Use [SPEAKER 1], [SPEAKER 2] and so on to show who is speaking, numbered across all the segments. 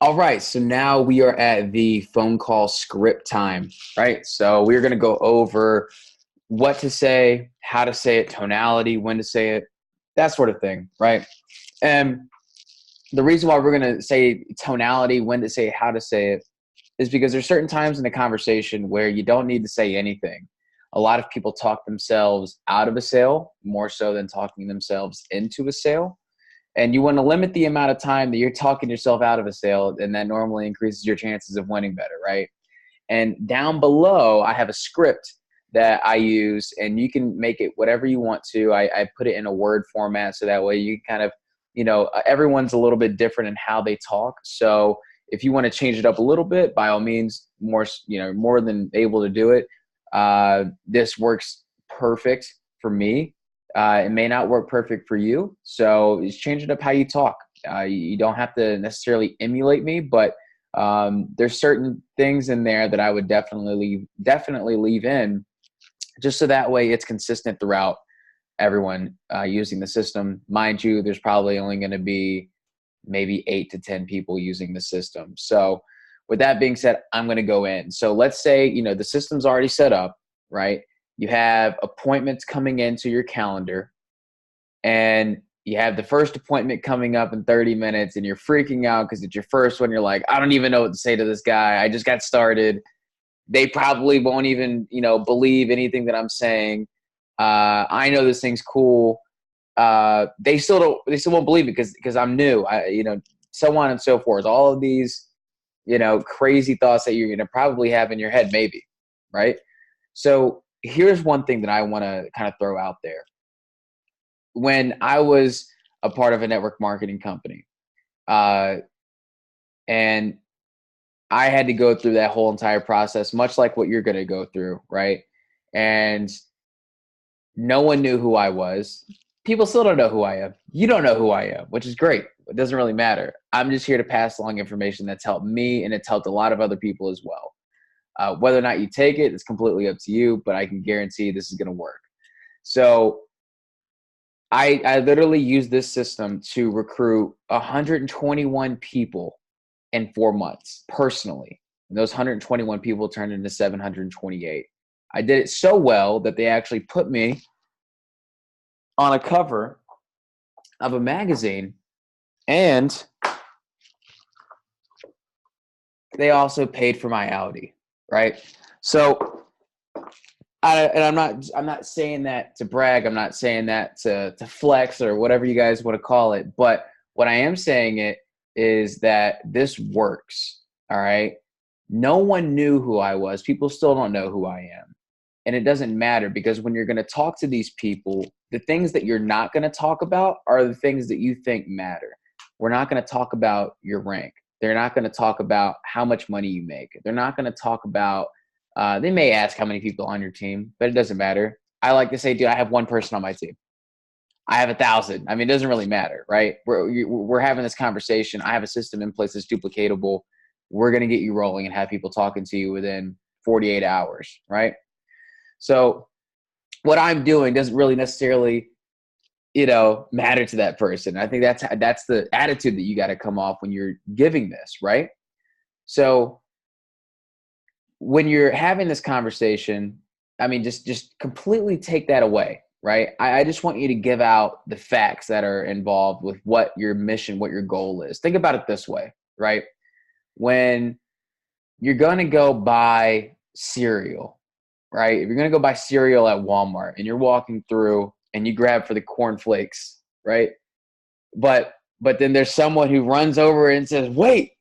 [SPEAKER 1] All right, so now we are at the phone call script time, right? So we're going to go over what to say, how to say it, tonality, when to say it, that sort of thing, right? And the reason why we're going to say tonality, when to say it, how to say it, is because there's certain times in a conversation where you don't need to say anything. A lot of people talk themselves out of a sale more so than talking themselves into a sale. And you want to limit the amount of time that you're talking yourself out of a sale, and that normally increases your chances of winning better, right? And down below, I have a script that I use, and you can make it whatever you want to. I put it in a Word format so that way you kind of, everyone's a little bit different in how they talk. So if you want to change it up a little bit, by all means, more than able to do it. This works perfect for me. It may not work perfect for you, so just change it up how you talk. You don't have to necessarily emulate me, but there's certain things in there that I would definitely leave in, just so that way it's consistent throughout everyone using the system. Mind you, there's probably only going to be maybe 8 to 10 people using the system. So with that being said, I'm going to go in. So let's say, the system's already set up, right? You have appointments coming into your calendar, and you have the first appointment coming up in 30 minutes, and you're freaking out because it's your first one. You're like, I don't even know what to say to this guy. I just got started. They probably won't even, believe anything that I'm saying. I know this thing's cool. They still won't believe it because I'm new. So on and so forth. All of these, crazy thoughts that you're going to probably have in your head, maybe, right? So here's one thing that I want to kind of throw out there. When I was a part of a network marketing company, uh, and I had to go through that whole entire process, much like what you're going to go through, right? And no one knew who I was. People still don't know who I am. You don't know who I am, which is great. It doesn't really matter. I'm just here to pass along information that's helped me, and it's helped a lot of other people as well. Whether or not you take it, it's completely up to you, but I can guarantee this is going to work. So I literally used this system to recruit 121 people in 4 months personally. And those 121 people turned into 728. I did it so well that they actually put me on a cover of a magazine, and they also paid for my Audi, right? So I'm not saying that to brag. I'm not saying that to flex or whatever you guys want to call it. But what I am saying it is that this works. All right. No one knew who I was. People still don't know who I am. And it doesn't matter, because when you're going to talk to these people, the things that you're not going to talk about are the things that you think matter. We're not going to talk about your rank. They're not going to talk about how much money you make. They're not going to talk about they may ask how many people on your team, but it doesn't matter. I like to say, dude, I have one person on my team. I have 1,000. I mean, it doesn't really matter, right? We're having this conversation. I have a system in place that's duplicatable. We're going to get you rolling and have people talking to you within 48 hours, right? So what I'm doing doesn't really necessarily, matter to that person. I think that's the attitude that you got to come off when you're giving this, right? So when you're having this conversation, I mean, just completely take that away, right? I just want you to give out the facts that are involved with what your mission, what your goal is. Think about it this way, right? When you're going to go buy cereal, right? If you're going to go buy cereal at Walmart and you're walking through and you grab for the cornflakes, right? But then there's someone who runs over and says, wait,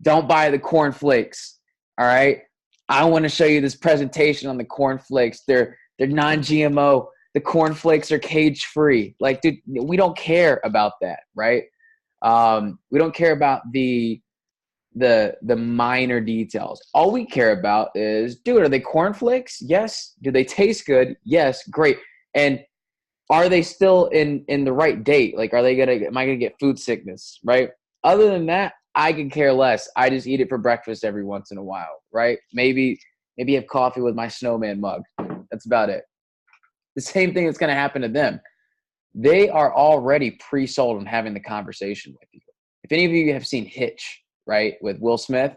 [SPEAKER 1] don't buy the cornflakes. All right. I want to show you this presentation on the cornflakes. They're non-GMO. The cornflakes are cage free. Like, dude, we don't care about that, right? We don't care about the minor details. All we care about is, dude, are they cornflakes? Yes. Do they taste good? Yes. Great. And are they still in the right date? Like, am I gonna get food sickness, right? Other than that, I can care less. I just eat it for breakfast every once in a while, right? Maybe have coffee with my snowman mug. That's about it. The same thing that's gonna happen to them. They are already pre-sold on having the conversation with you. if any of you have seen Hitch, right, with Will Smith,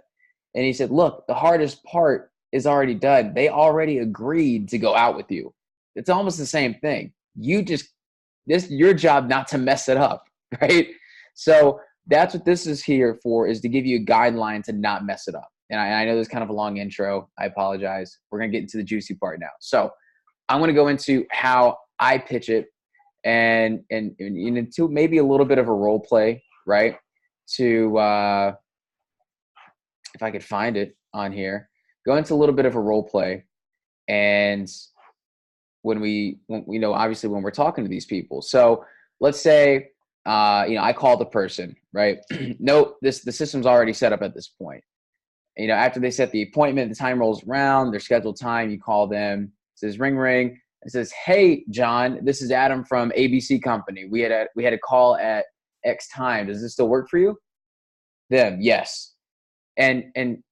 [SPEAKER 1] and he said, look, the hardest part is already done. They already agreed to go out with you. It's almost the same thing. Your job not to mess it up, right? So that's what this is here for, is to give you a guideline to not mess it up. And I know this is kind of a long intro. I apologize. We're going to get into the juicy part now. So I'm going to go into how I pitch it and into maybe a little bit of a role play, right? To if I could find it on here, go into a little bit of a role play. And when obviously when we're talking to these people. So let's say, I call the person, right? No, the system's already set up at this point. After they set the appointment, the time rolls around, their scheduled time, you call them, it says ring, ring. It says, hey, John, this is Adam from ABC Company. We had a call at X time. Does this still work for you? Them, yes. And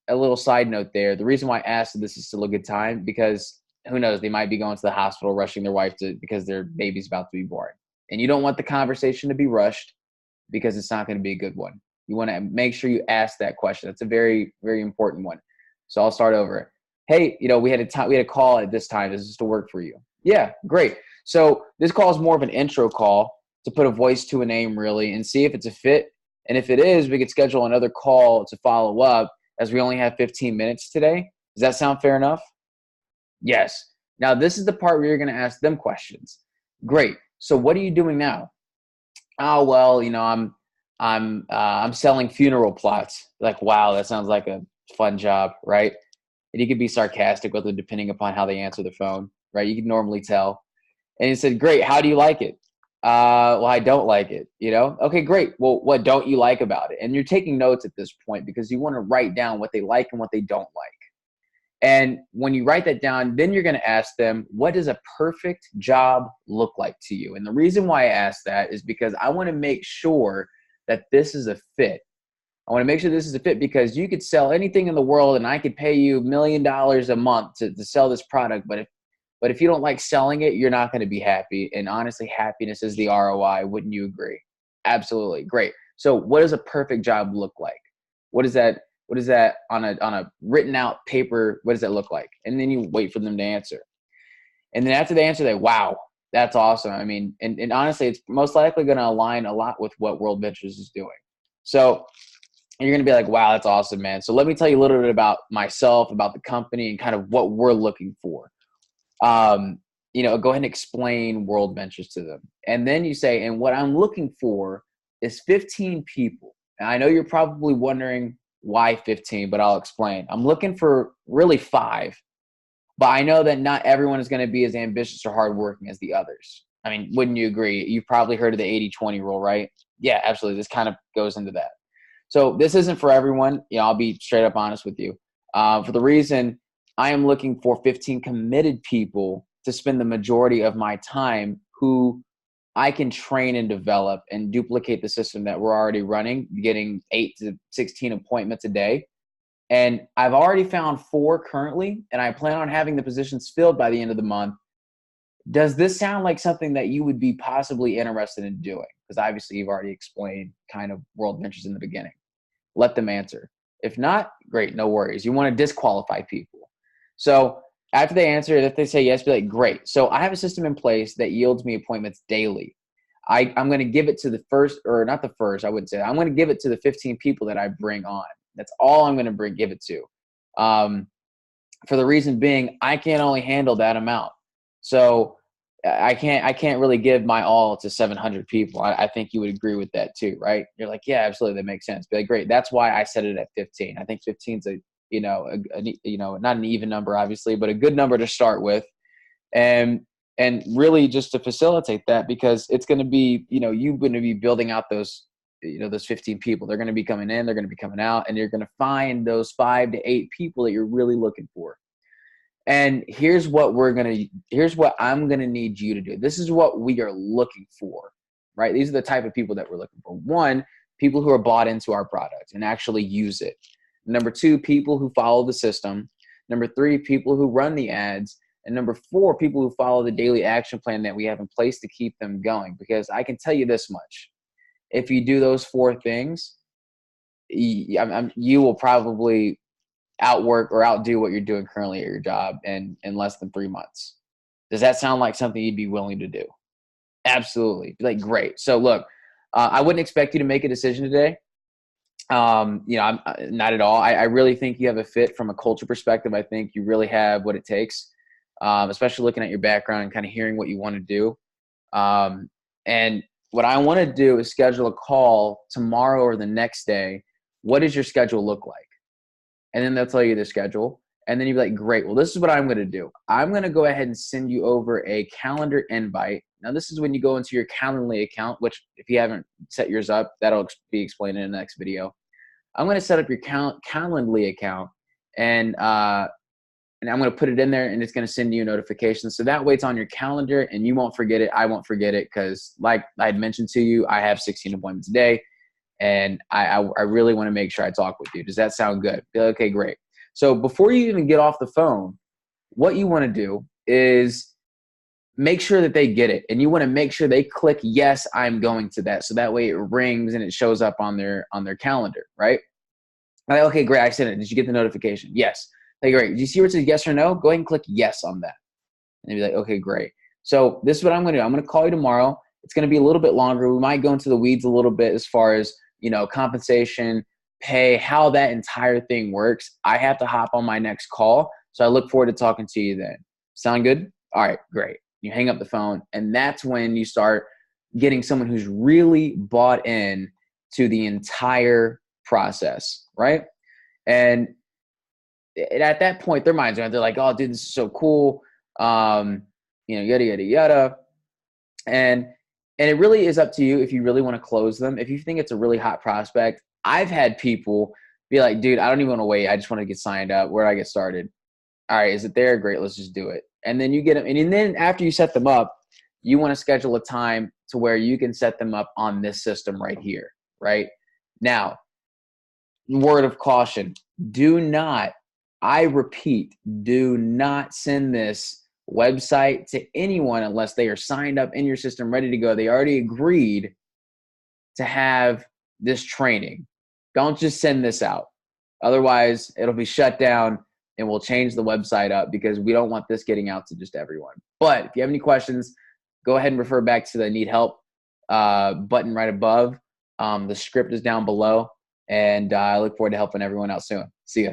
[SPEAKER 1] a little side note there, the reason why I asked if this is still a good time, because who knows, they might be going to the hospital, rushing their wife because their baby's about to be born. And you don't want the conversation to be rushed because it's not going to be a good one. You want to make sure you ask that question. That's a very, very important one. So I'll start over. Hey, we had a call at this time. Does this still work for you? Yeah, great. So this call is more of an intro call to put a voice to a name, really, and see if it's a fit. And if it is, we could schedule another call to follow up, as we only have 15 minutes today. Does that sound fair enough? Yes. Now this is the part where you're going to ask them questions. Great. So what are you doing now? Oh, well, I'm selling funeral plots. Like, wow, that sounds like a fun job, right? And you could be sarcastic with it depending upon how they answer the phone, right? You can normally tell. And he said, great. How do you like it? Well, I don't like it, Okay, great. Well, what don't you like about it? And you're taking notes at this point because you want to write down what they like and what they don't like. And when you write that down, then you're going to ask them, what does a perfect job look like to you? And the reason why I ask that is because I want to make sure that this is a fit. I want to make sure this is a fit, because you could sell anything in the world and I could pay you $1 million a month to sell this product. But if you don't like selling it, you're not going to be happy. And honestly, happiness is the ROI. Wouldn't you agree? Absolutely. Great. So what does a perfect job look like? What is that on a written out paper? What does that look like? And then you wait for them to answer. And then after they answer, they, wow, that's awesome. I mean, and honestly, it's most likely going to align a lot with what World Ventures is doing. So you're going to be like, wow, that's awesome, man. So let me tell you a little bit about myself, about the company, and kind of what we're looking for. Go ahead and explain World Ventures to them. And then you say, and what I'm looking for is 15 people. And I know you're probably wondering why 15, but I'll explain. I'm looking for really 5, but I know that not everyone is going to be as ambitious or hardworking as the others. I mean, wouldn't you agree? You've probably heard of the 80-20 rule, right? Yeah, absolutely. This kind of goes into that. So this isn't for everyone. I'll be straight up honest with you. For the reason I am looking for 15 committed people to spend the majority of my time, who I can train and develop and duplicate the system that we're already running, getting 8 to 16 appointments a day. And I've already found 4 currently, and I plan on having the positions filled by the end of the month. Does this sound like something that you would be possibly interested in doing? Because obviously you've already explained kind of World Ventures in the beginning. Let them answer. If not, great, no worries. You want to disqualify people. So after they answer, if they say yes, be like, great. So I have a system in place that yields me appointments daily. I'm going to give it to the first, or not the first, I wouldn't say that. I'm going to give it to the 15 people that I bring on. That's all I'm going to give it to. For the reason being, I can't only handle that amount. So I can't really give my all to 700 people. I think you would agree with that too, right? You're like, yeah, absolutely. That makes sense. Be like, great. That's why I set it at 15. I think 15 is not an even number, obviously, but a good number to start with. And really just to facilitate that, because it's going to be, you're going to be building out those 15 people. They're going to be coming in, they're going to be coming out, and you're going to find those 5 to 8 people that you're really looking for. And here's what I'm going to need you to do. This is what we are looking for, right? These are the type of people that we're looking for. 1, people who are bought into our product and actually use it. Number 2, people who follow the system. Number 3, people who run the ads. And number 4, people who follow the daily action plan that we have in place to keep them going. Because I can tell you this much. If you do those 4 things, you will probably outwork or outdo what you're doing currently at your job in less than 3 months. Does that sound like something you'd be willing to do? Absolutely. Like, great. So look, I wouldn't expect you to make a decision today. I'm not at all. I really think you have a fit from a culture perspective. I think you really have what it takes, especially looking at your background and kind of hearing what you want to do. And what I want to do is schedule a call tomorrow or the next day. What does your schedule look like? And then they'll tell you the schedule. And then you'll be like, great, well, this is what I'm going to do. I'm going to go ahead and send you over a calendar invite. Now, this is when you go into your Calendly account, which if you haven't set yours up, that'll be explained in the next video. I'm going to set up your Calendly account, and I'm going to put it in there, and it's going to send you a notification. So that way it's on your calendar, and you won't forget it. I won't forget it because, like I had mentioned to you, I have 16 appointments a day, and I really want to make sure I talk with you. Does that sound good? Okay, great. So before you even get off the phone, what you want to do is make sure that they get it. And you want to make sure they click, yes, I'm going to that. So that way it rings and it shows up on their calendar, right? Like, okay, great. I sent it. Did you get the notification? Yes. Okay, great. Did you see where it says yes or no? Go ahead and click yes on that. And they'd be like, okay, great. So this is what I'm going to do. I'm going to call you tomorrow. It's going to be a little bit longer. We might go into the weeds a little bit as far as, compensation, pay, how that entire thing works. I have to hop on my next call. So I look forward to talking to you then. Sound good? All right, great. You hang up the phone, and that's when you start getting someone who's really bought in to the entire process, right? And at that point, their minds are, they're like, oh, dude, this is so cool. Yada, yada, yada. And it really is up to you if you really want to close them. If you think it's a really hot prospect, I've had people be like, dude, I don't even want to wait. I just want to get signed up. Where do I get started? All right, is it there? Great, let's just do it. And then you get them. And then after you set them up, you want to schedule a time to where you can set them up on this system right here, right? Now, word of caution, do not, I repeat, do not send this website to anyone unless they are signed up in your system, ready to go. They already agreed to have this training. Don't just send this out. Otherwise, it'll be shut down and we'll change the website up because we don't want this getting out to just everyone. But if you have any questions, go ahead and refer back to the need help button right above. The script is down below, and I look forward to helping everyone out soon. See ya.